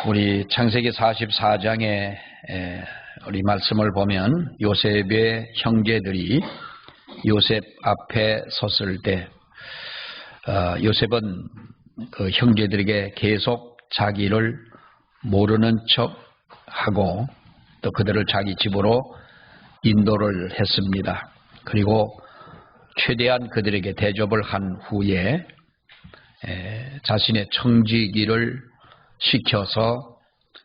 우리 창세기 44장에 우리 말씀을 보면 요셉의 형제들이 요셉 앞에 섰을 때 요셉은 그 형제들에게 계속 자기를 모르는 척하고 또 그들을 자기 집으로 인도를 했습니다. 그리고 최대한 그들에게 대접을 한 후에 자신의 청지기를 시켜서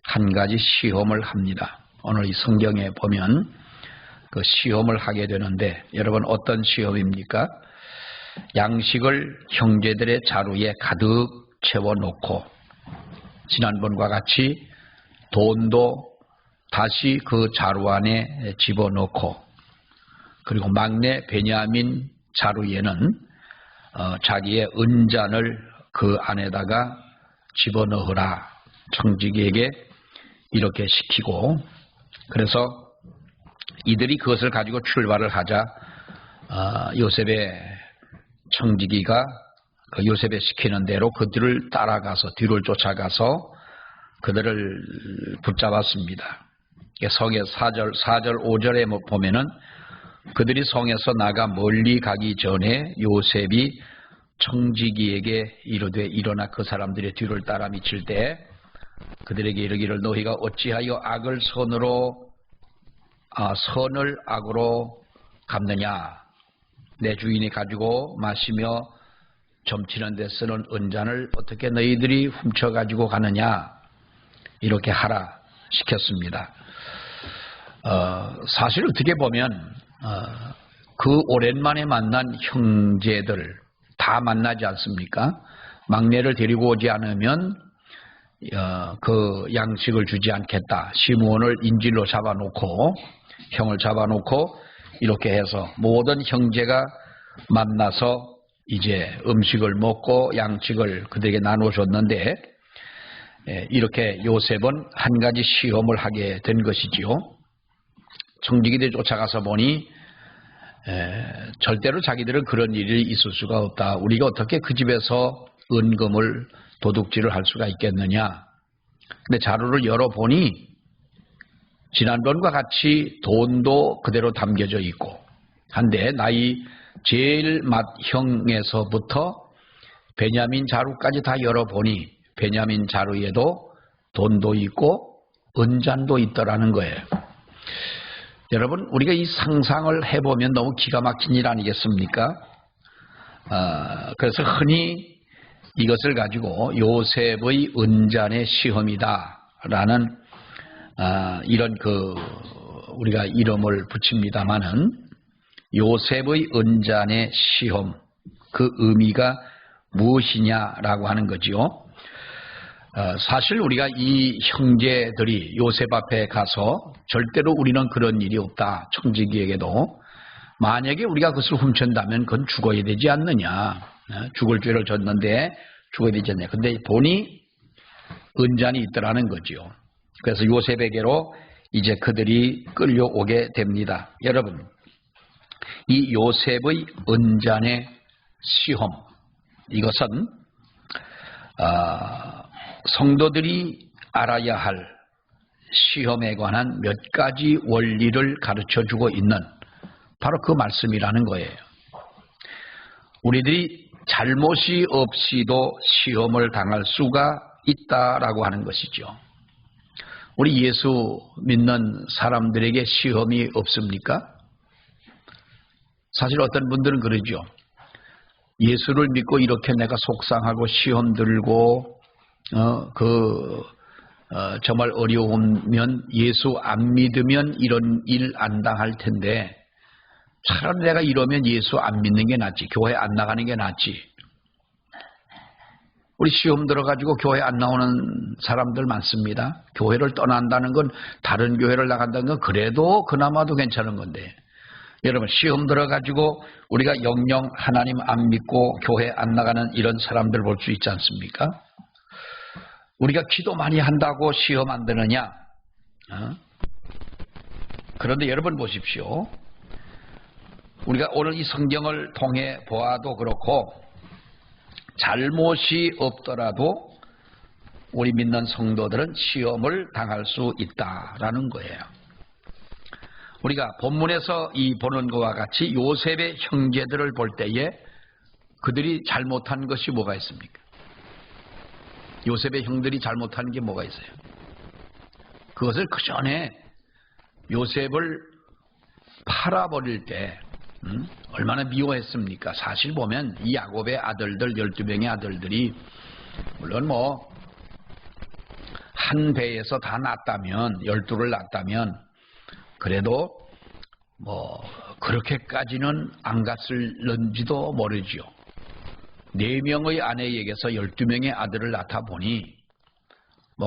한 가지 시험을 합니다. 오늘 이 성경에 보면 그 시험을 하게 되는데 여러분 어떤 시험입니까? 양식을 형제들의 자루에 가득 채워놓고 지난번과 같이 돈도 다시 그 자루 안에 집어넣고 그리고 막내 베냐민 자루에는 자기의 은잔을 그 안에다가 집어넣으라 청지기에게 이렇게 시키고 그래서 이들이 그것을 가지고 출발을 하자 요셉의 청지기가 그 요셉의 시키는 대로 그들을 따라가서 뒤를 쫓아가서 그들을 붙잡았습니다. 성의 4절 5절에 보면은 그들이 성에서 나가 멀리 가기 전에 요셉이 청지기에게 이르되 일어나 그 사람들의 뒤를 따라 미칠 때 그들에게 이르기를 너희가 어찌하여 악을 선을 악으로 갚느냐 내 주인이 가지고 마시며 점치는 데 쓰는 은잔을 어떻게 너희들이 훔쳐가지고 가느냐 이렇게 하라 시켰습니다. 사실 어떻게 보면 그 오랜만에 만난 형제들 다 만나지 않습니까? 막내를 데리고 오지 않으면 그 양식을 주지 않겠다. 시므온을 인질로 잡아놓고 형을 잡아놓고 이렇게 해서 모든 형제가 만나서 이제 음식을 먹고 양식을 그들에게 나눠줬는데 이렇게 요셉은 한 가지 시험을 하게 된 것이지요. 청지기들이 쫓아가서 보니 절대로 자기들은 그런 일이 있을 수가 없다. 우리가 어떻게 그 집에서 은금을 도둑질을 할 수가 있겠느냐. 근데 자루를 열어보니 지난번과 같이 돈도 그대로 담겨져 있고 한데 나이 제일 맏형에서부터 베냐민 자루까지 다 열어보니 베냐민 자루에도 돈도 있고 은잔도 있더라는 거예요. 여러분 우리가 이 상상을 해보면 너무 기가 막힌 일 아니겠습니까? 그래서 흔히 이것을 가지고 요셉의 은잔의 시험이다라는 이런 우리가 이름을 붙입니다마는 요셉의 은잔의 시험 그 의미가 무엇이냐라고 하는 거지요. 사실 우리가 이 형제들이 요셉 앞에 가서 절대로 우리는 그런 일이 없다. 청지기에게도 만약에 우리가 그것을 훔친다면 그건 죽어야 되지 않느냐. 죽을 죄를 졌는데 죽어야 되지 않느냐. 근데 보니 은잔이 있더라는 거지요. 그래서 요셉에게로 이제 그들이 끌려오게 됩니다. 여러분 이 요셉의 은잔의 시험 이것은 성도들이 알아야 할 시험에 관한 몇 가지 원리를 가르쳐주고 있는 바로 그 말씀이라는 거예요. 우리들이 잘못이 없이도 시험을 당할 수가 있다라고 하는 것이죠. 우리 예수 믿는 사람들에게 시험이 없습니까? 사실 어떤 분들은 그러죠. 예수를 믿고 이렇게 내가 속상하고 시험 들고 정말 어려우면 예수 안 믿으면 이런 일 안 당할 텐데 차라리 내가 이러면 예수 안 믿는 게 낫지. 교회 안 나가는 게 낫지. 우리 시험 들어가지고 교회 안 나오는 사람들 많습니다. 교회를 떠난다는 건 다른 교회를 나간다는 건 그래도 그나마도 괜찮은 건데 여러분 시험 들어가지고 우리가 영영 하나님 안 믿고 교회 안 나가는 이런 사람들 볼 수 있지 않습니까? 우리가 기도 많이 한다고 시험 안 되느냐? 그런데 여러분 보십시오. 우리가 오늘 이 성경을 통해 보아도 그렇고 잘못이 없더라도 우리 믿는 성도들은 시험을 당할 수 있다라는 거예요. 우리가 본문에서 이 보는 것과 같이 요셉의 형제들을 볼 때에 그들이 잘못한 것이 뭐가 있습니까? 요셉의 형들이 잘못한 게 뭐가 있어요? 그것을 그 전에 요셉을 팔아버릴 때 얼마나 미워했습니까? 사실 보면 이 야곱의 아들들 12명의 아들들이 물론 한 배에서 다 낳았다면 12를 낳았다면 그래도 그렇게까지는 안 갔을런지도 모르지요. 4명의 아내에게서 12명의 아들을 낳다 보니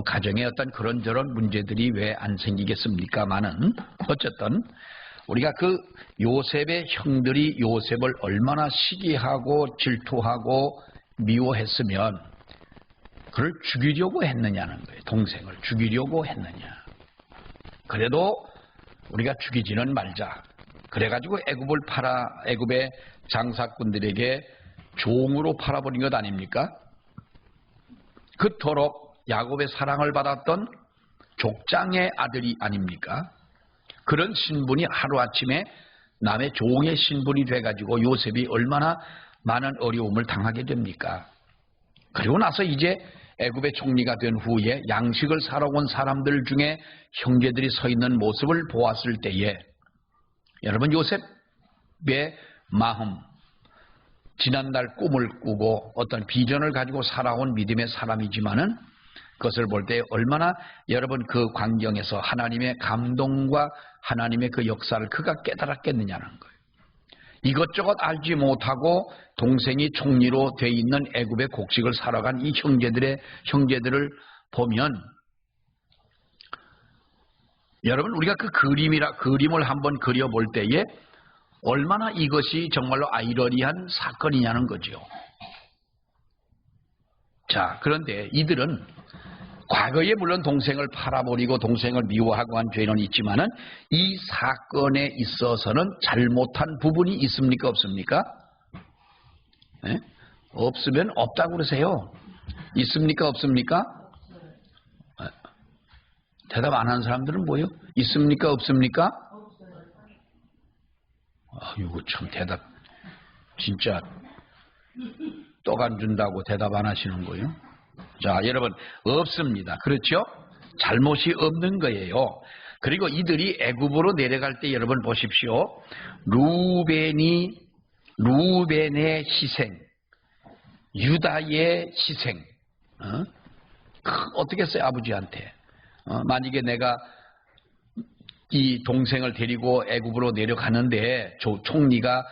가정에 어떤 그런저런 문제들이 왜 안 생기겠습니까마는 어쨌든 우리가 그 요셉의 형들이 요셉을 얼마나 시기하고 질투하고 미워했으면 그를 죽이려고 했느냐는 거예요. 동생을 죽이려고 했느냐. 그래도 우리가 죽이지는 말자. 그래가지고 애굽의 장사꾼들에게 종으로 팔아버린 것 아닙니까? 그토록 야곱의 사랑을 받았던 족장의 아들이 아닙니까? 그런 신분이 하루아침에 남의 종의 신분이 돼가지고 요셉이 얼마나 많은 어려움을 당하게 됩니까? 그리고 나서 이제 애굽의 총리가 된 후에 양식을 사러 온 사람들 중에 형제들이 서 있는 모습을 보았을 때에 여러분 요셉의 마음, 지난날 꿈을 꾸고 어떤 비전을 가지고 살아온 믿음의 사람이지만은 그것을 볼 때 얼마나 여러분 그 광경에서 하나님의 감동과 하나님의 그 역사를 그가 깨달았겠느냐는 거예요. 이것저것 알지 못하고 동생이 총리로 돼 있는 애굽의 곡식을 사러 간 이 형제들을 보면 여러분 우리가 그 그림을 한번 그려볼 때에 얼마나 이것이 정말로 아이러니한 사건이냐는 거죠. 자, 그런데 이들은 과거에 물론 동생을 팔아버리고 동생을 미워하고 한 죄는 있지만은 이 사건에 있어서는 잘못한 부분이 있습니까? 없습니까? 네? 없으면 없다고 그러세요. 있습니까? 없습니까? 대답 안 하는 사람들은 뭐예요? 있습니까? 없습니까? 이거 참 대답 진짜 떡 안 준다고 대답 안 하시는 거예요? 자, 여러분 없습니다. 그렇죠? 잘못이 없는 거예요. 그리고 이들이 애굽으로 내려갈 때 여러분 보십시오. 루벤의 희생, 유다의 희생. 어떻게 했어요? 아버지한테. 만약에 내가 이 동생을 데리고 애굽으로 내려가는데 총리가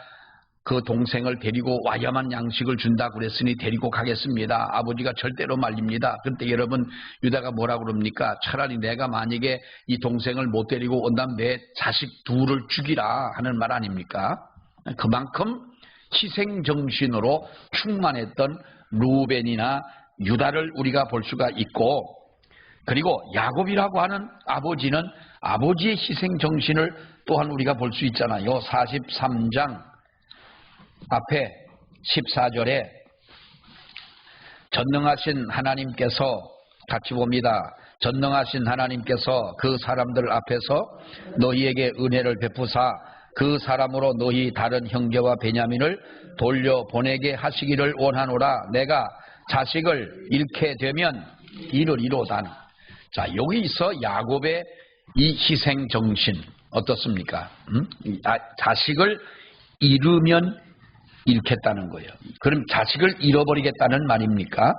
그 동생을 데리고 와야만 양식을 준다고 그랬으니 데리고 가겠습니다. 아버지가 절대로 말립니다. 그때 여러분 유다가 뭐라고 그럽니까? 차라리 내가 만약에 이 동생을 못 데리고 온다면 내 자식 둘을 죽이라 하는 말 아닙니까? 그만큼 희생정신으로 충만했던 루벤이나 유다를 우리가 볼 수가 있고, 그리고 야곱이라고 하는 아버지는 아버지의 희생정신을 또한 우리가 볼 수 있잖아요. 43장 앞에 14절에 전능하신 하나님께서 같이 봅니다. 전능하신 하나님께서 그 사람들 앞에서 너희에게 은혜를 베푸사 그 사람으로 너희 다른 형제와 베냐민을 돌려보내게 하시기를 원하노라. 내가 자식을 잃게 되면 이르리로다. 자, 여기서 야곱의 이 희생정신 어떻습니까? 자식을 잃으면 잃겠다는 거예요. 그럼 자식을 잃어버리겠다는 말입니까?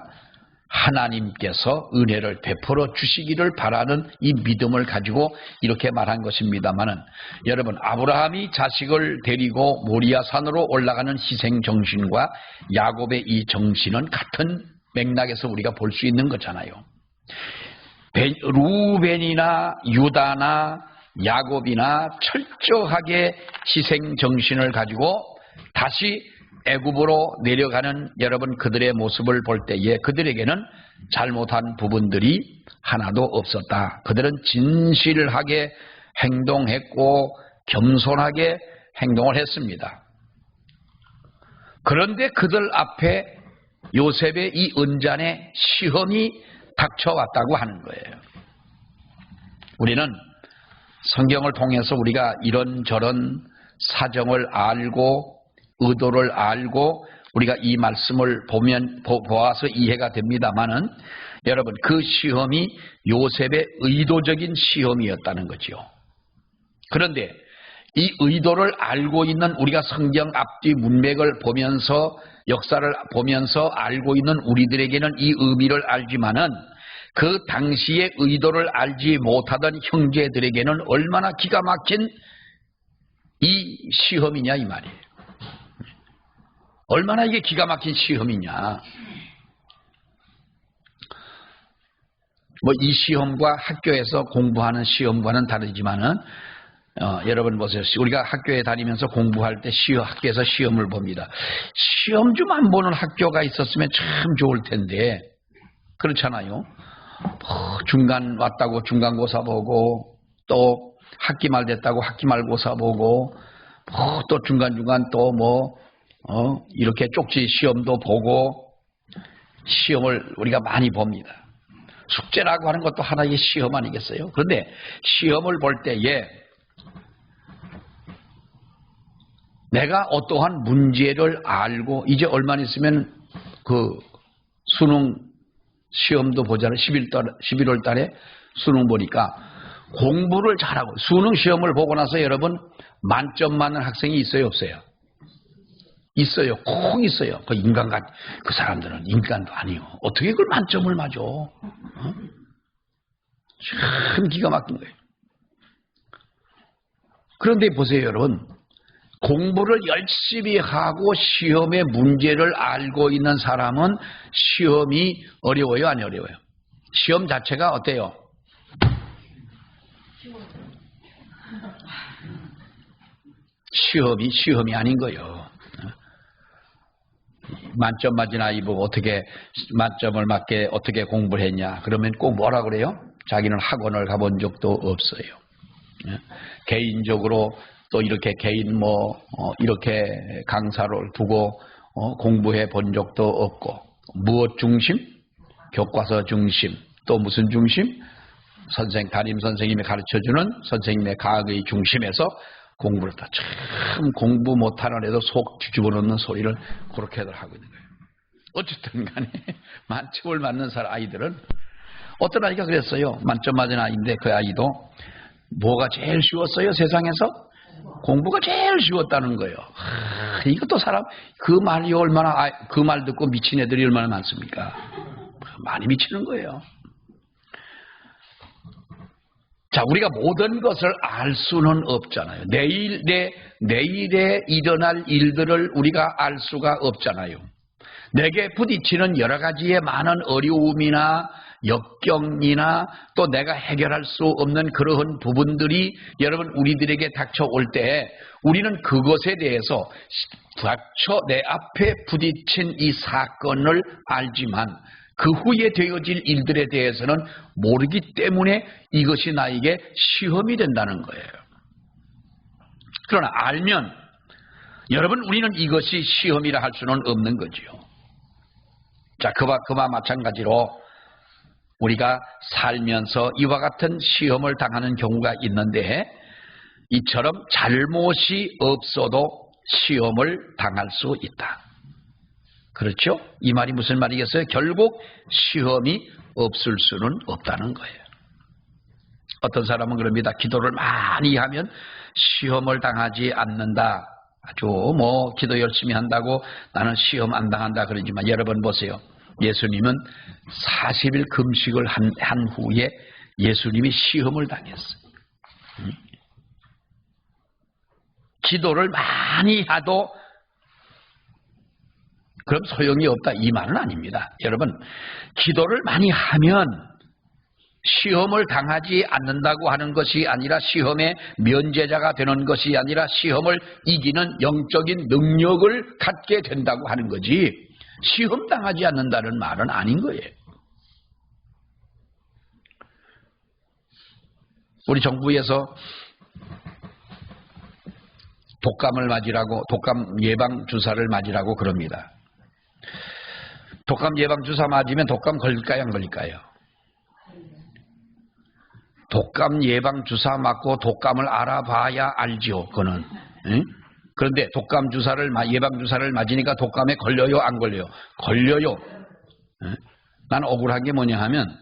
하나님께서 은혜를 베풀어 주시기를 바라는 이 믿음을 가지고 이렇게 말한 것입니다만은, 여러분 아브라함이 자식을 데리고 모리아산으로 올라가는 희생 정신과 야곱의 이 정신은 같은 맥락에서 우리가 볼 수 있는 거잖아요. 루벤이나 유다나 야곱이나 철저하게 희생 정신을 가지고 다시 애굽으로 내려가는 여러분 그들의 모습을 볼 때에 그들에게는 잘못한 부분들이 하나도 없었다. 그들은 진실하게 행동했고 겸손하게 행동을 했습니다. 그런데 그들 앞에 요셉의 이 은잔의 시험이 닥쳐왔다고 하는 거예요. 우리는 성경을 통해서 우리가 이런저런 사정을 알고 의도를 알고 우리가 이 말씀을 보아서 이해가 됩니다만은 여러분 그 시험이 요셉의 의도적인 시험이었다는 거죠. 그런데 이 의도를 알고 있는 우리가 성경 앞뒤 문맥을 보면서 역사를 보면서 알고 있는 우리들에게는 이 의미를 알지만은 그 당시의 의도를 알지 못하던 형제들에게는 얼마나 기가 막힌 이 시험이냐 이 말이에요. 얼마나 이게 기가 막힌 시험이냐. 뭐 이 시험과 학교에서 공부하는 시험과는 다르지만은 여러분 보세요. 우리가 학교에 다니면서 공부할 때 학교에서 시험을 봅니다. 시험 좀 안 보는 학교가 있었으면 참 좋을 텐데 그렇잖아요. 중간 왔다고 중간고사 보고 또 학기말 됐다고 학기말고사 보고 또 중간중간 또 이렇게 쪽지 시험도 보고 시험을 우리가 많이 봅니다. 숙제라고 하는 것도 하나의 시험 아니겠어요? 그런데 시험을 볼 때에 내가 어떠한 문제를 알고 이제 얼마 있으면 그 수능 시험도 보잖아요. 11월 달에 수능 보니까 공부를 잘하고 수능 시험을 보고 나서 여러분 만점 맞는 학생이 있어요 없어요? 있어요. 꼭 있어요. 그 인간과 그 사람들은 인간도 아니요. 어떻게 그걸 만점을 맞아? 참 기가 막힌 거예요. 그런데 보세요 여러분. 공부를 열심히 하고 시험의 문제를 알고 있는 사람은 시험이 어려워요 안 어려워요? 시험 자체가 어때요? 시험이 아닌 거예요. 만점 맞은 아이 보고 어떻게 만점을 맞게 어떻게 공부를 했냐 그러면 꼭 뭐라 그래요? 자기는 학원을 가본 적도 없어요. 개인적으로 또 이렇게 개인 이렇게 강사를 두고 공부해 본 적도 없고 무엇 중심? 교과서 중심 또 무슨 중심? 담임 선생님이 가르쳐주는 선생님의 과학의 중심에서 공부를 했다. 참 공부 못하는 애도 속 뒤집어놓는 소리를 그렇게들 하고 있는 거예요. 어쨌든 간에 만점을 맞는 아이들은 어떤 아이가 그랬어요. 만점 맞은 아이인데 그 아이도 뭐가 제일 쉬웠어요 세상에서? 공부가 제일 쉬웠다는 거예요. 이것도 사람 그 말이 얼마나 그 말 듣고 미친 애들이 얼마나 많습니까? 많이 미치는 거예요. 자, 우리가 모든 것을 알 수는 없잖아요. 내일에 일어날 일들을 우리가 알 수가 없잖아요. 내게 부딪히는 여러 가지의 많은 어려움이나 역경이나 또 내가 해결할 수 없는 그러한 부분들이 여러분 우리들에게 닥쳐올 때 우리는 그것에 대해서 내 앞에 부딪힌 이 사건을 알지만 그 후에 되어질 일들에 대해서는 모르기 때문에 이것이 나에게 시험이 된다는 거예요. 그러나 알면 여러분 우리는 이것이 시험이라 할 수는 없는 거지요. 자, 그와 마찬가지로 우리가 살면서 이와 같은 시험을 당하는 경우가 있는데 이처럼 잘못이 없어도 시험을 당할 수 있다. 그렇죠? 이 말이 무슨 말이겠어요? 결국 시험이 없을 수는 없다는 거예요. 어떤 사람은 그럽니다. 기도를 많이 하면 시험을 당하지 않는다. 아주 기도 열심히 한다고 나는 시험 안 당한다 그러지만 여러분 보세요. 예수님은 40일 금식을 한 후에 예수님이 시험을 당했어요. 기도를 많이 하도 그럼 소용이 없다 이 말은 아닙니다. 여러분 기도를 많이 하면 시험을 당하지 않는다고 하는 것이 아니라 시험의 면제자가 되는 것이 아니라 시험을 이기는 영적인 능력을 갖게 된다고 하는 거지 시험 당하지 않는다는 말은 아닌 거예요. 우리 정부에서 독감을 맞으라고 독감 예방 주사를 맞으라고 그럽니다. 독감 예방 주사 맞으면 독감 걸릴까요 안 걸릴까요? 독감 예방 주사 맞고 독감을 알아봐야 알지요. 그거는. 응? 그런데 독감 주사를 예방 주사를 맞으니까 독감에 걸려요, 안 걸려요? 걸려요. 응? 난 억울한 게 뭐냐 하면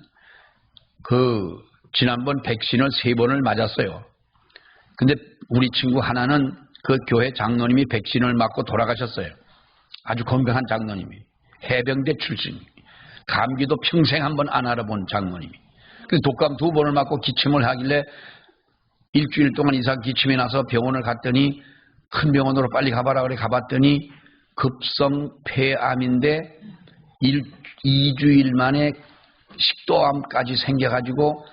지난번 백신을 3번을 맞았어요. 근데 우리 친구 하나는 그 교회 장로님이 백신을 맞고 돌아가셨어요. 아주 건강한 장로님이. 해병대 출신. 감기도 평생 한번 안 알아본 장로님이. 그 독감 2번을 맞고 기침을 하길래 일주일 동안 이상 기침이 나서 병원을 갔더니 큰 병원으로 빨리 가봐라 그래 가봤더니 급성 폐암인데 2주일 만에 식도암까지 생겨가지고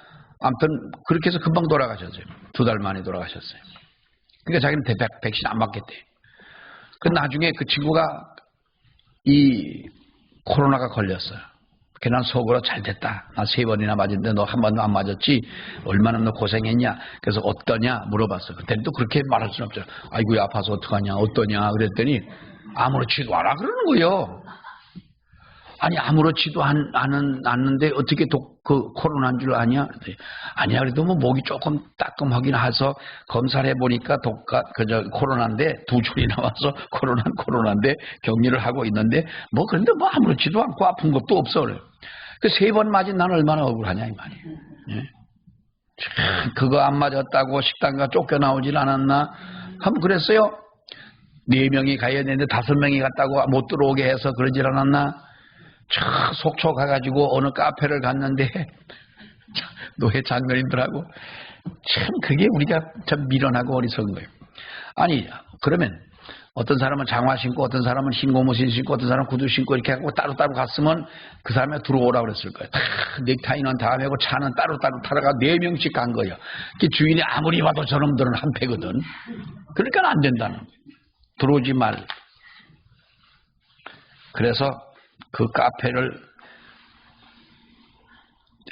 아무튼 그렇게 해서 금방 돌아가셨어요. 2달 만에 돌아가셨어요. 그러니까 자기는 백신 안 맞겠대. 그 나중에 그 친구가 이 코로나가 걸렸어요. 그래서 난 속으로 잘 됐다. 나 3번이나 맞았는데 너 한 번도 안 맞았지? 얼마나 너 고생했냐? 그래서 어떠냐? 물어봤어. 그때는 또 그렇게 말할 수는 없죠. 아이고야 아파서 어떡하냐? 어떠냐? 그랬더니 아무렇지도 않아 그러는 거예요. 아니 아무렇지도 않는데 어떻게 코로나인 줄 아냐? 아니야 그래도 뭐 목이 조금 따끔하긴 해서 검사를 해보니까 코로나인데 2줄이 나와서 코로나인데 격리를 하고 있는데 뭐 그런데 뭐 아무렇지도 않고 아픈 것도 없어 그래요. 그 3번 맞은 난 얼마나 억울하냐 이 말이에요. 예? 그거 안 맞았다고 식당가 쫓겨나오질 않았나? 한번 그랬어요. 4명이 가야 되는데 5명이 갔다고 못 들어오게 해서 그러질 않았나? 속초 가가지고 어느 카페를 갔는데 노회 장로님들하고 참 그게 우리가 참 미련하고 어리석은 거예요. 아니 그러면 어떤 사람은 장화 신고 어떤 사람은 흰 고무신 신고 어떤 사람은 구두 신고 이렇게 하고 따로따로 갔으면 그 사람이 들어오라고 그랬을 거예요. 다 넥타이는 다 매고 차는 따로따로 타다가 4명씩 간 거예요. 그 주인이 아무리 봐도 저놈들은 한패거든. 그러니까 안 된다는 거예요. 들어오지 말. 그래서 그 카페를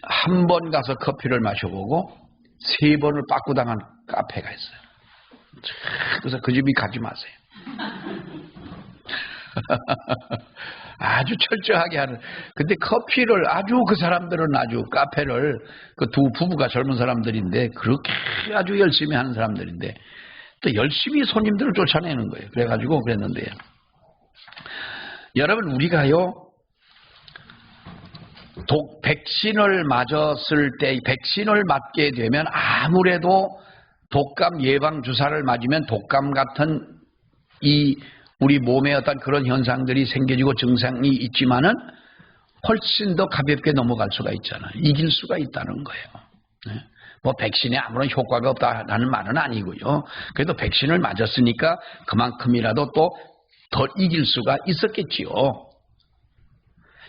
한 번 가서 커피를 마셔보고 3번을 빠꾸당한 카페가 있어요. 그래서 그 집이 가지 마세요. 아주 철저하게 하는. 근데 커피를 아주 그 사람들은 아주 카페를 그 2 부부가 젊은 사람들인데 그렇게 아주 열심히 하는 사람들인데 또 열심히 손님들을 쫓아내는 거예요. 그래가지고 그랬는데요. 여러분 우리가요 백신을 맞았을 때 백신을 맞게 되면 아무래도 독감 예방 주사를 맞으면 독감 같은 우리 몸에 어떤 그런 현상들이 생겨지고 증상이 있지만은 훨씬 더 가볍게 넘어갈 수가 있잖아요. 이길 수가 있다는 거예요. 네? 뭐 백신에 아무런 효과가 없다라는 말은 아니고요. 그래도 백신을 맞았으니까 그만큼이라도 또 더 이길 수가 있었겠지요.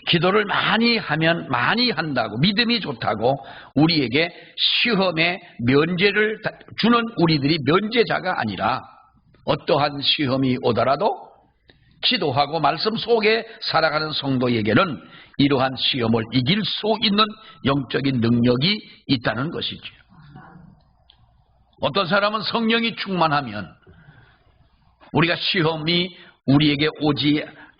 기도를 많이 한다고 믿음이 좋다고 우리에게 시험에 면제를 주는 우리들이 면제자가 아니라 어떠한 시험이 오더라도 기도하고 말씀 속에 살아가는 성도에게는 이러한 시험을 이길 수 있는 영적인 능력이 있다는 것이죠. 어떤 사람은 성령이 충만하면 우리가 시험이 우리에게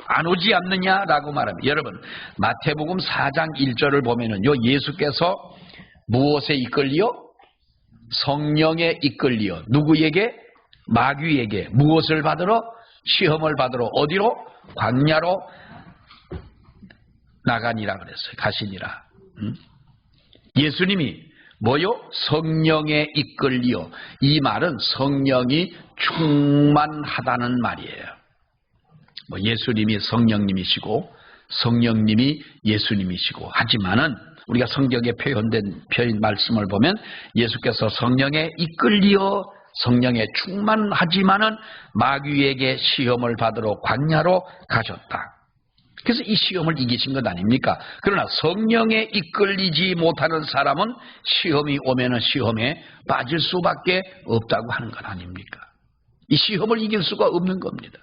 안 오지 않느냐라고 말합니다. 여러분 마태복음 4장 1절을 보면은요 예수께서 무엇에 이끌리요? 성령에 이끌리요. 누구에게? 마귀에게. 무엇을 받으러? 시험을 받으러 어디로? 광야로 나가니라 그랬어요. 가시니라. 예수님이 뭐요? 성령에 이끌리요. 이 말은 성령이 충만하다는 말이에요. 뭐 예수님이 성령님이시고 성령님이 예수님이시고 하지만은 우리가 성경에 표현된 말씀을 보면 예수께서 성령에 이끌리어 성령에 충만하지만은 마귀에게 시험을 받으러 광야로 가셨다. 그래서 이 시험을 이기신 것 아닙니까? 그러나 성령에 이끌리지 못하는 사람은 시험이 오면은 시험에 빠질 수밖에 없다고 하는 것 아닙니까? 이 시험을 이길 수가 없는 겁니다.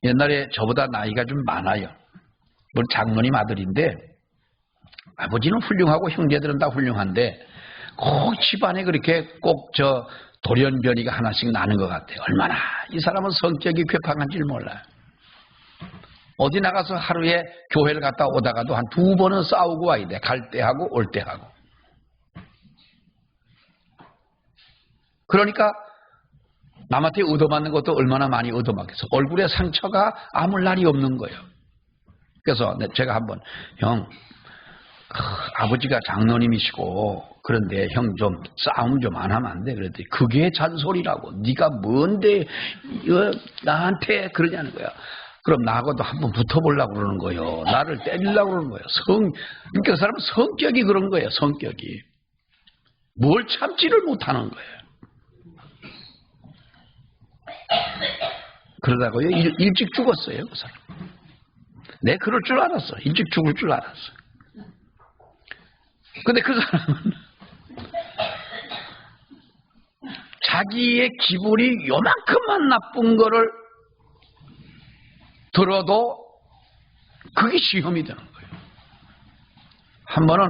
옛날에 저보다 나이가 좀 많아요. 뭐 장로님 아들인데 아버지는 훌륭하고 형제들은 다 훌륭한데 꼭 집안에 그렇게 꼭 돌연변이가 하나씩 나는 것 같아요. 얼마나 이 사람은 성격이 괴팍한지 몰라요. 어디 나가서 하루에 교회를 갔다 오다가도 한 2번은 싸우고 와야 돼. 갈 때 하고 올 때 하고. 그러니까 남한테 얻어맞는 것도 얼마나 많이 얻어맞겠어. 얼굴에 상처가 아물 날이 없는 거예요. 그래서 제가 한번 형, 아버지가 장로님이시고 그런데 형 좀 싸움 좀 안 하면 안 돼. 그랬더니 그게 잔소리라고. 네가 뭔데 나한테 그러냐는 거야. 그럼 나하고도 한번 붙어보려고 그러는 거예요. 나를 때리려고 그러는 거예요. 그러니까 그 사람은 성격이 그런 거예요. 성격이. 뭘 참지를 못하는 거예요. 그러다가요 일찍 죽었어요. 그 사람. 내 그럴 줄 알았어. 일찍 죽을 줄 알았어. 근데 그 사람은 자기의 기분이 요만큼만 나쁜 거를 들어도 그게 시험이 되는 거예요. 한 번은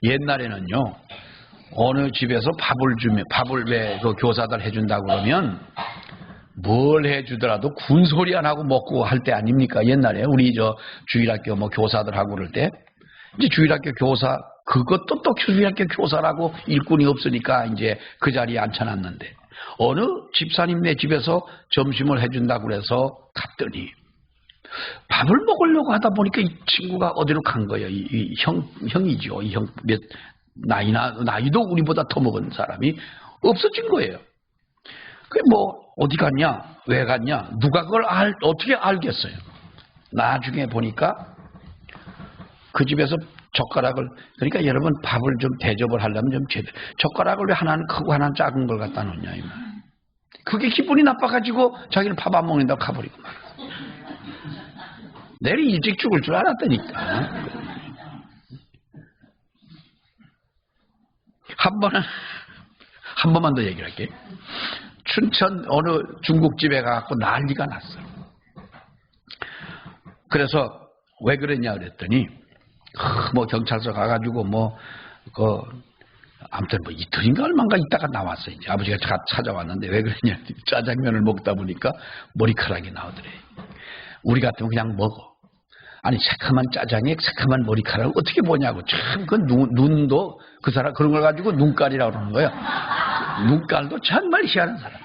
옛날에는요, 어느 집에서 밥을 왜 그 교사들 해준다고 그러면 뭘 해주더라도 군소리 안 하고 먹고 할 때 아닙니까? 옛날에 우리 주일학교 교사들 하고 그럴 때 이제 주일학교 교사 그것도 또 주일학교 교사라고 일꾼이 없으니까 이제 그 자리에 앉혀놨는데 어느 집사님네 집에서 점심을 해준다고 그래서 갔더니 밥을 먹으려고 하다 보니까 이 친구가 어디로 간 거예요. 이 형이죠. 이 형 나이도 우리보다 더 먹은 사람이 없어진 거예요. 그게 어디 갔냐? 왜 갔냐? 누가 그걸 어떻게 알겠어요? 나중에 보니까 그 집에서 젓가락을, 그러니까 여러분 밥을 좀 대접을 하려면 좀 제대로, 젓가락을 왜 하나는 크고 하나는 작은 걸 갖다 놓냐, 이 말. 그게 기분이 나빠가지고 자기는 밥 안 먹는다고 가버리고 말. 내일 일찍 죽을 줄 알았다니까. 한 번만 더 얘기를 할게. 춘천 어느 중국집에 가서 난리가 났어요. 그래서 왜 그랬냐 그랬더니 경찰서 가가지고 아무튼 이틀인가 얼마인가 있다가 나왔어요. 이제 아버지가 찾아왔는데 왜 그랬냐, 짜장면을 먹다 보니까 머리카락이 나오더래. 우리 같으면 그냥 먹어. 아니 새카만 짜장에 새카만 머리카락을 어떻게 보냐고. 참 그 눈도 그 사람 그런 걸 가지고 눈깔이라고 그러는 거예요. 눈깔도 정말 희한한 사람.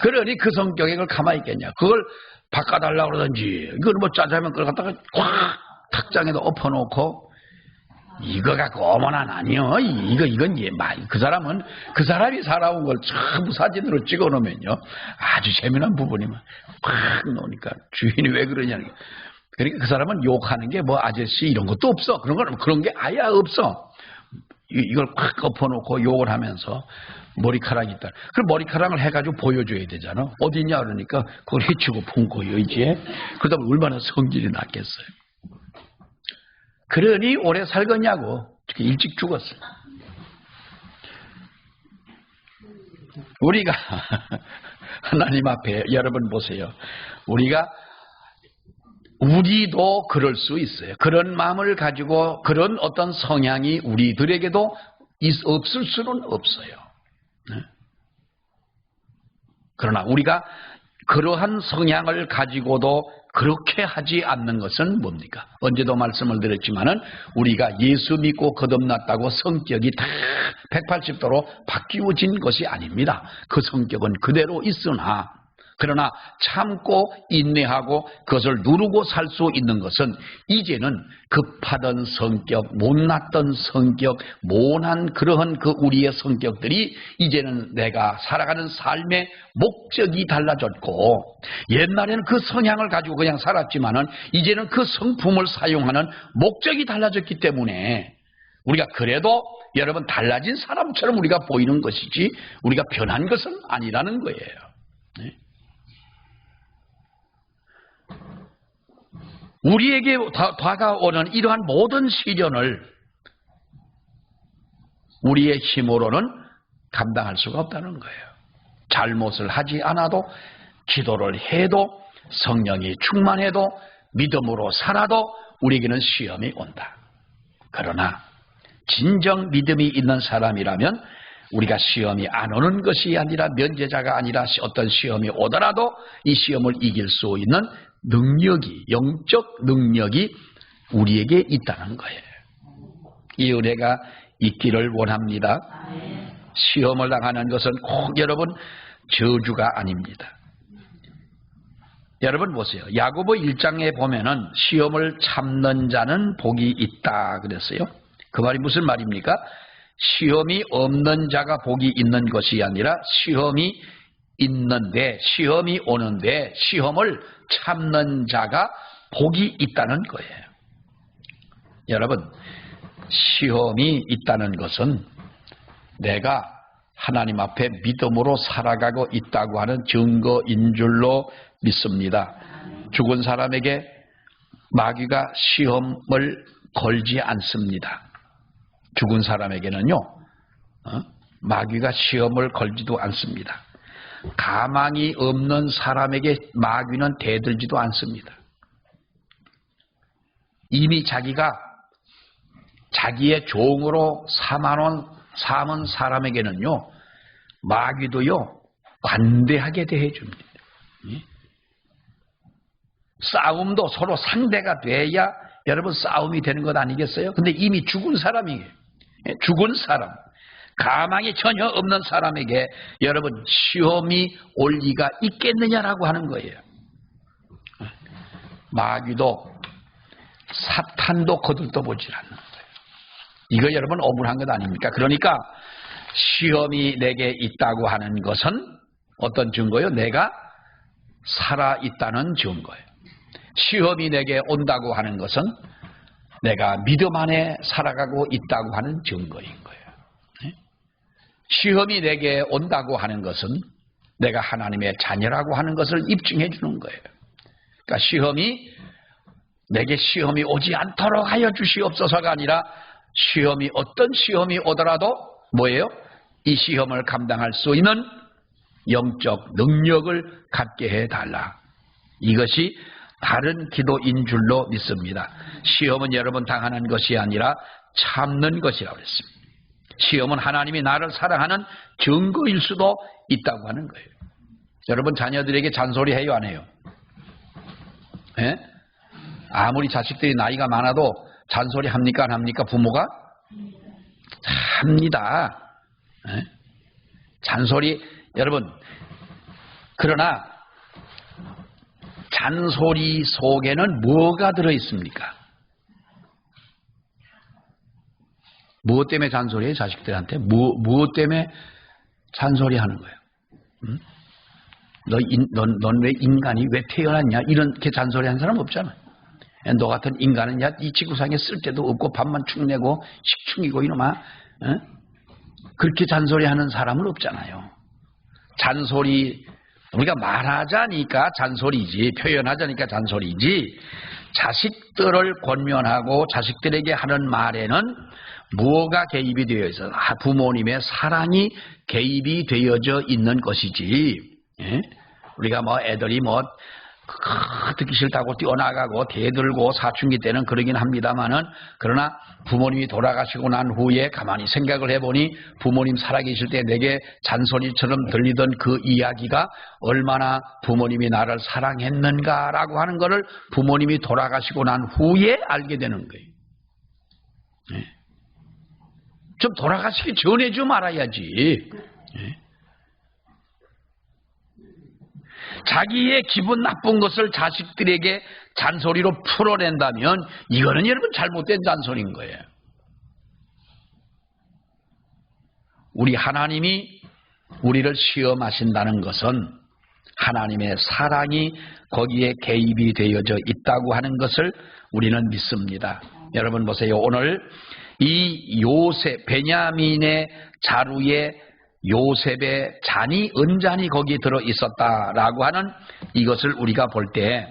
그러니 그 성격에 그걸 가만히 있겠냐. 그걸 바꿔달라고 그러든지 이걸 짜장면 그걸 갖다가 꽉 탁장에다 엎어놓고 이거 갖고 어머나 아니요. 이건 그 사람이 살아온 걸 전부 사진으로 찍어 놓으면요. 아주 재미난 부분이면 팍 놓으니까 주인이 왜 그러냐는 거예요. 그러니까 그 사람은 욕하는 게 아저씨 이런 것도 없어. 그런 게 아예 없어. 이걸 팍 엎어놓고 욕을 하면서 머리카락이 있다. 그 머리카락을 해가지고 보여줘야 되잖아. 어디 있냐 그러니까 그걸 해치고 본 거예요. 이제 그러다 보면 얼마나 성질이 났겠어요. 그러니 오래 살겠냐고. 일찍 죽었어요. 우리가 하나님 앞에 여러분 보세요. 우리도 그럴 수 있어요. 그런 마음을 가지고 그런 어떤 성향이 우리들에게도 없을 수는 없어요. 그러나 우리가 그러한 성향을 가지고도 그렇게 하지 않는 것은 뭡니까? 언제도 말씀을 드렸지만은 우리가 예수 믿고 거듭났다고 성격이 다 180도로 바뀌어진 것이 아닙니다. 그 성격은 그대로 있으나 그러나 참고 인내하고 그것을 누르고 살 수 있는 것은 이제는 급하던 성격, 못났던 성격, 모난 그러한 우리의 성격들이 이제는 내가 살아가는 삶의 목적이 달라졌고 옛날에는 그 성향을 가지고 그냥 살았지만은 이제는 그 성품을 사용하는 목적이 달라졌기 때문에 우리가 그래도 여러분 달라진 사람처럼 우리가 보이는 것이지 우리가 변한 것은 아니라는 거예요. 네? 우리에게 다가오는 이러한 모든 시련을 우리의 힘으로는 감당할 수가 없다는 거예요. 잘못을 하지 않아도 기도를 해도 성령이 충만해도 믿음으로 살아도 우리에게는 시험이 온다. 그러나 진정 믿음이 있는 사람이라면 우리가 시험이 안 오는 것이 아니라 면제자가 아니라 어떤 시험이 오더라도 이 시험을 이길 수 있는 능력이, 영적 능력이 우리에게 있다는 거예요. 이 은혜가 있기를 원합니다. 시험을 당하는 것은 꼭 여러분 저주가 아닙니다. 여러분 보세요. 야고보 1장에 보면은 시험을 참는 자는 복이 있다 그랬어요. 그 말이 무슨 말입니까? 시험이 없는 자가 복이 있는 것이 아니라 시험이 있는데, 시험이 오는데 시험을 참는 자가 복이 있다는 거예요. 여러분, 시험이 있다는 것은 내가 하나님 앞에 믿음으로 살아가고 있다고 하는 증거인 줄로 믿습니다. 죽은 사람에게 마귀가 시험을 걸지 않습니다. 죽은 사람에게는요, 마귀가 시험을 걸지도 않습니다. 가망이 없는 사람에게 마귀는 대들지도 않습니다. 이미 자기가 자기의 종으로 삼은 사람에게는요, 마귀도요, 관대하게 대해줍니다. 싸움도 서로 상대가 돼야 여러분 싸움이 되는 것 아니겠어요? 근데 이미 죽은 사람이에요. 죽은 사람, 가망이 전혀 없는 사람에게 여러분 시험이 올 리가 있겠느냐라고 하는 거예요. 마귀도 사탄도 거들떠보질 않는 거예요. 이거 여러분 억울한 것 아닙니까? 그러니까 시험이 내게 있다고 하는 것은 어떤 증거요? 내가 살아있다는 증거예요. 시험이 내게 온다고 하는 것은 내가 믿음 안에 살아가고 있다고 하는 증거인 거예요. 시험이 내게 온다고 하는 것은 내가 하나님의 자녀라고 하는 것을 입증해 주는 거예요. 그러니까 내게 시험이 오지 않도록 하여 주시옵소서가 아니라 시험이 어떤 시험이 오더라도 뭐예요? 이 시험을 감당할 수 있는 영적 능력을 갖게 해달라. 이것이 다른 기도인 줄로 믿습니다. 시험은 여러분 당하는 것이 아니라 참는 것이라고 했습니다. 시험은 하나님이 나를 사랑하는 증거일 수도 있다고 하는 거예요. 여러분 자녀들에게 잔소리해요, 안 해요? 예? 아무리 자식들이 나이가 많아도 잔소리 합니까, 안 합니까? 부모가? 합니다. 예? 잔소리, 여러분, 그러나 잔소리 속에는 뭐가 들어있습니까? 무엇 때문에 잔소리해요? 자식들한테? 무엇 때문에 잔소리하는 거예요? 응? 넌 왜 인간이 왜 태어났냐? 이렇게 잔소리하는 사람 없잖아. 너 같은 인간은 이 지구상에 쓸 데도 없고 밥만 축내고 식충이고 이놈아. 응? 그렇게 잔소리하는 사람은 없잖아요. 잔소리, 우리가 말하자니까 잔소리지, 표현하자니까 잔소리지, 자식들을 권면하고 자식들에게 하는 말에는 무엇가 개입이 되어 있어? 부모님의 사랑이 개입이 되어져 있는 것이지. 예? 우리가 애들이 듣기 싫다고 뛰어나가고 대들고 사춘기 때는 그러긴 합니다만은, 그러나 부모님이 돌아가시고 난 후에 가만히 생각을 해보니 부모님 살아계실 때 내게 잔소리처럼 들리던 그 이야기가 얼마나 부모님이 나를 사랑했는가라고 하는 것을 부모님이 돌아가시고 난 후에 알게 되는 거예요. 예. 좀 돌아가시기 전에 좀 알아야지. 예. 자기의 기분 나쁜 것을 자식들에게 잔소리로 풀어낸다면 이거는 여러분 잘못된 잔소리인 거예요. 우리 하나님이 우리를 시험하신다는 것은 하나님의 사랑이 거기에 개입이 되어져 있다고 하는 것을 우리는 믿습니다. 여러분 보세요. 오늘 이 요셉, 베냐민의 자루에 요셉의 잔이, 은잔이 거기에 들어 있었다라고 하는 이것을 우리가 볼 때,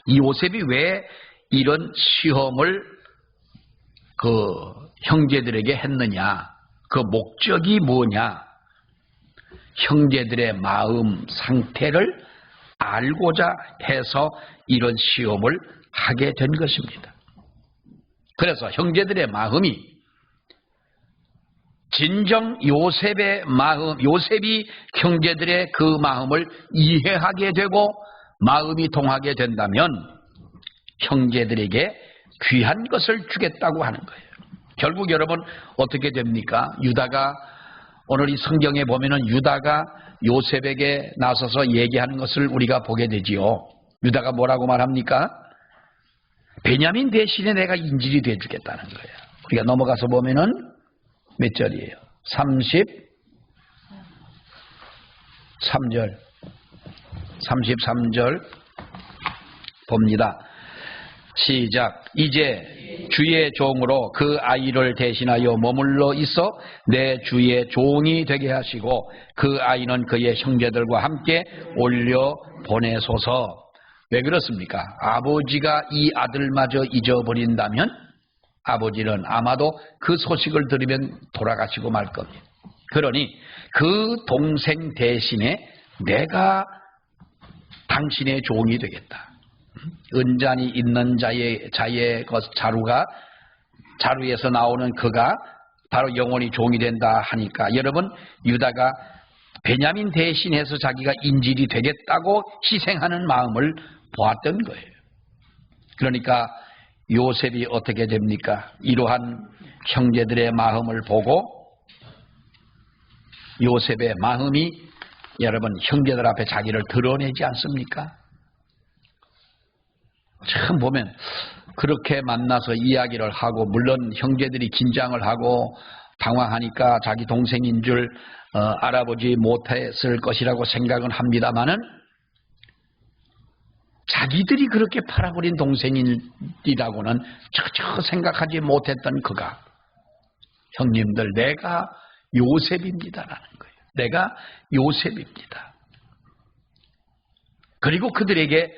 이 요셉이 왜 이런 시험을 형제들에게 했느냐, 그 목적이 뭐냐, 형제들의 마음 상태를 알고자 해서 이런 시험을 하게 된 것입니다. 그래서 형제들의 마음이 진정 요셉의 마음, 요셉이 형제들의 그 마음을 이해하게 되고 마음이 동하게 된다면 형제들에게 귀한 것을 주겠다고 하는 거예요. 결국 여러분 어떻게 됩니까? 유다가 오늘 이 성경에 보면은 유다가 요셉에게 나서서 얘기하는 것을 우리가 보게 되지요. 유다가 뭐라고 말합니까? 베냐민 대신에 내가 인질이 돼주겠다는 거예요. 우리가 넘어가서 보면은 몇 절이에요? 33절 봅니다. 시작. 이제 주의 종으로 그 아이를 대신하여 머물러 있어 내 주의 종이 되게 하시고 그 아이는 그의 형제들과 함께 올려 보내소서. 왜 그렇습니까? 아버지가 이 아들마저 잊어버린다면 아버지는 아마도 그 소식을 들으면 돌아가시고 말 겁니다. 그러니 그 동생 대신에 내가 당신의 종이 되겠다. 은잔이 있는 자의 자루에서 나오는 그가 바로 영원히 종이 된다 하니까 여러분 유다가 베냐민 대신해서 자기가 인질이 되겠다고 희생하는 마음을 보았던 거예요. 그러니까 요셉이 어떻게 됩니까? 이러한 형제들의 마음을 보고 요셉의 마음이 여러분 형제들 앞에 자기를 드러내지 않습니까? 참 보면 그렇게 만나서 이야기를 하고 물론 형제들이 긴장을 하고 당황하니까 자기 동생인 줄 알아보지 못했을 것이라고 생각은 합니다마는 자기들이 그렇게 팔아버린 동생이라고는 전혀 생각하지 못했던 그가 형님들 내가 요셉입니다라는 거예요. 내가 요셉입니다. 그리고 그들에게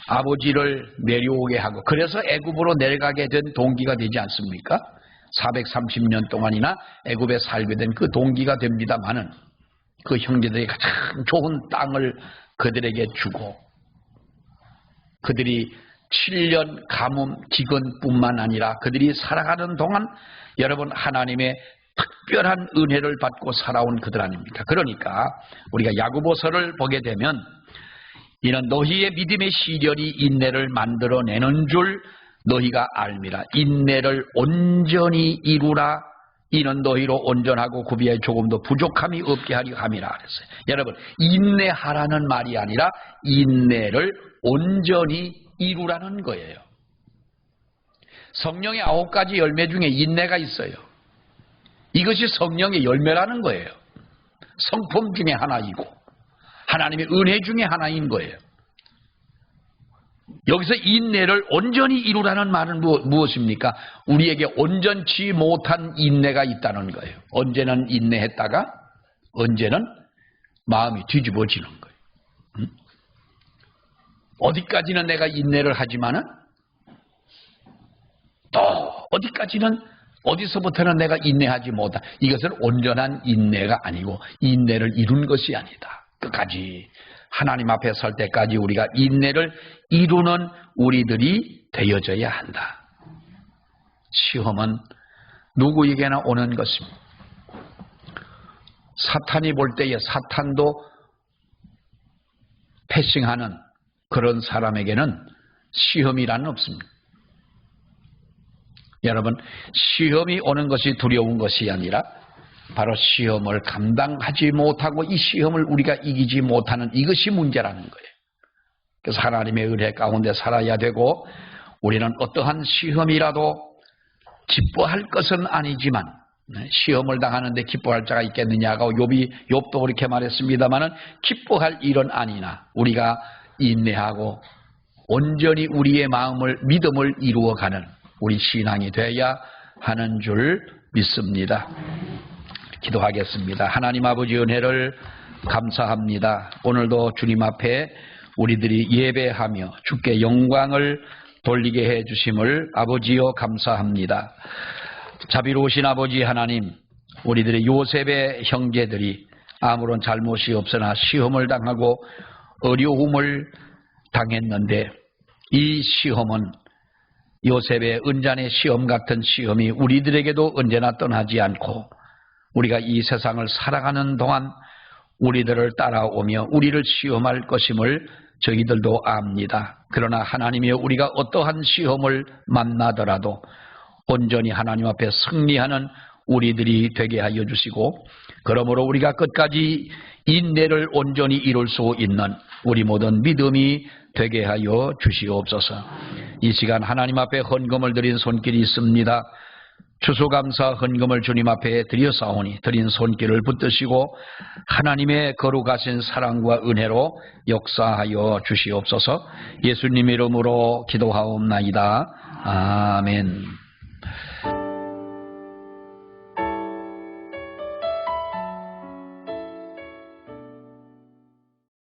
아버지를 내려오게 하고 그래서 애굽으로 내려가게 된 동기가 되지 않습니까? 430년 동안이나 애굽에 살게 된 그 동기가 됩니다마는 그 형제들이 가장 좋은 땅을 그들에게 주고 그들이 7년 가뭄 기근뿐만 아니라 그들이 살아가는 동안 여러분 하나님의 특별한 은혜를 받고 살아온 그들 아닙니까? 그러니까 우리가 야고보서를 보게 되면 이는 너희의 믿음의 시련이 인내를 만들어내는 줄 너희가 알미라. 인내를 온전히 이루라. 이는 너희로 온전하고 구비에 조금도 부족함이 없게 하려 함이라 그랬어요. 여러분 인내하라는 말이 아니라 인내를 온전히 이루라는 거예요. 성령의 9가지 열매 중에 인내가 있어요. 이것이 성령의 열매라는 거예요. 성품 중에 하나이고 하나님의 은혜 중에 하나인 거예요. 여기서 인내를 온전히 이루라는 말은 무엇입니까? 우리에게 온전치 못한 인내가 있다는 거예요. 언제는 인내했다가 언제는 마음이 뒤집어지는 거예요. 어디까지는 내가 인내를 하지만은 또 어디까지는 어디서부터는 내가 인내하지 못한 이것은 온전한 인내가 아니고 인내를 이룬 것이 아니다. 끝까지 하나님 앞에 설 때까지 우리가 인내를 이루는 우리들이 되어져야 한다. 시험은 누구에게나 오는 것입니다. 사탄이 볼 때에 사탄도 패싱하는 그런 사람에게는 시험이란 없습니다. 여러분 시험이 오는 것이 두려운 것이 아니라 바로 시험을 감당하지 못하고 이 시험을 우리가 이기지 못하는 이것이 문제라는 거예요. 그래서 하나님의 은혜 가운데 살아야 되고 우리는 어떠한 시험이라도 기뻐할 것은 아니지만 시험을 당하는데 기뻐할 자가 있겠느냐고 욥도 그렇게 말했습니다마는 기뻐할 일은 아니나 우리가 인내하고 온전히 우리의 믿음을 이루어가는 우리 신앙이 되어야 하는 줄 믿습니다. 기도하겠습니다. 하나님 아버지 은혜를 감사합니다. 오늘도 주님 앞에 우리들이 예배하며 주께 영광을 돌리게 해 주심을 아버지여 감사합니다. 자비로우신 아버지 하나님, 우리들의 요셉의 형제들이 아무런 잘못이 없으나 시험을 당하고 어려움을 당했는데 이 시험은 요셉의 은잔의 시험 같은 시험이 우리들에게도 언제나 떠나지 않고 우리가 이 세상을 살아가는 동안 우리들을 따라오며 우리를 시험할 것임을 저희들도 압니다. 그러나 하나님이여, 우리가 어떠한 시험을 만나더라도 온전히 하나님 앞에 승리하는 우리들이 되게 하여 주시고, 그러므로 우리가 끝까지 인내를 온전히 이룰 수 있는 우리 모든 믿음이 되게 하여 주시옵소서. 이 시간 하나님 앞에 헌금을 드린 손길이 있습니다. 추수감사 헌금을 주님 앞에 드렸사오니 드린 손길을 붙드시고 하나님의 거룩하신 사랑과 은혜로 역사하여 주시옵소서. 예수님 이름으로 기도하옵나이다. 아멘.